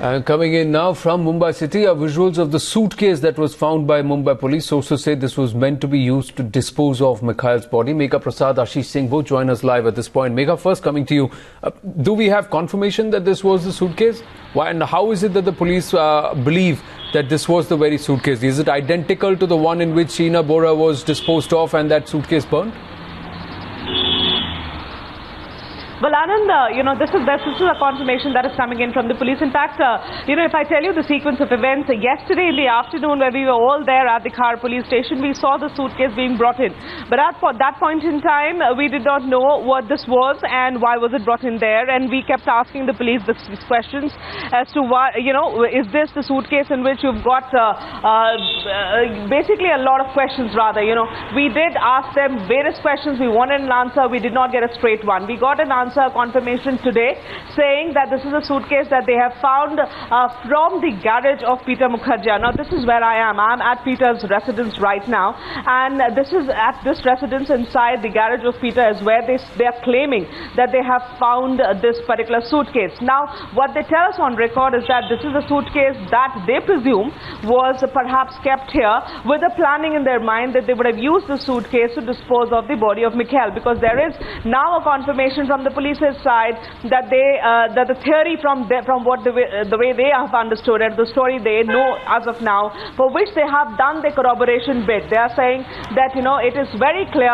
Coming in now from Mumbai City are visuals of the suitcase that was found by Mumbai police. Sources say this was meant to be used to dispose of Mikhail's body. Megha Prasad, Ashish Singh both join us live at this point. Megha, first coming to you. Do we have confirmation that this was the suitcase? Why and how is it that the police believe that this was the very suitcase? Is it identical to the one in which Sheena Bora was disposed of and that suitcase burned? Well, Anand, this is a confirmation that is coming in from the police. In fact, if I tell you the sequence of events, yesterday in the afternoon where we were all there at the Khar police station, we saw the suitcase being brought in. But at that point in time, we did not know what this was and why was it brought in there. And we kept asking the police these questions as to why, is this the suitcase in which you've got basically a lot of questions rather, We did ask them various questions. We wanted an answer. We did not get a straight one. We got an answer. Confirmation today saying that this is a suitcase that they have found from the garage of Peter Mukherjee. Now this is where I am. I'm at Peter's residence right now, and this is at this residence inside the garage of Peter is where they are claiming that they have found this particular suitcase. Now what they tell us on record is that this is a suitcase that they presume was perhaps kept here with a planning in their mind that they would have used the suitcase to dispose of the body of Mikhail, because there is now a confirmation from the police's side that that the theory from the way they have understood it, the story they know as of now, for which they have done the corroboration bit. They are saying that it is very clear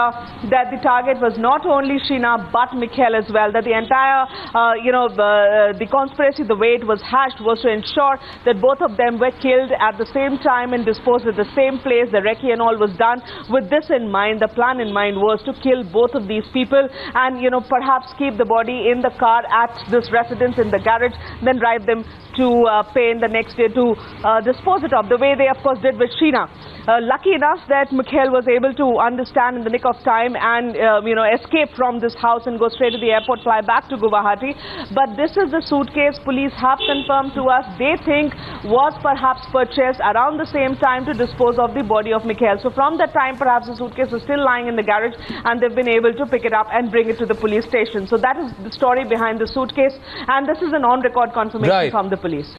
that the target was not only Sheena but Mikhail as well. That the entire the conspiracy, the way it was hashed, was to ensure that both of them were killed at the same time and disposed at the same place. The recce and all was done with this in mind. The plan in mind was to kill both of these people and perhaps keep the body in the car at this residence in the garage, then drive them to Pain the next day to dispose it of, the way they of course did with Sheena. Lucky enough that Mikhail was able to understand in the nick of time and escape from this house and go straight to the airport, fly back to Guwahati. But this is the suitcase police have confirmed to us they think was perhaps purchased around the same time to dispose of the body of Mikhail. So from that time perhaps the suitcase was still lying in the garage and they've been able to pick it up and bring it to the police station. So that is the story behind the suitcase, and this is an on-record confirmation from the police.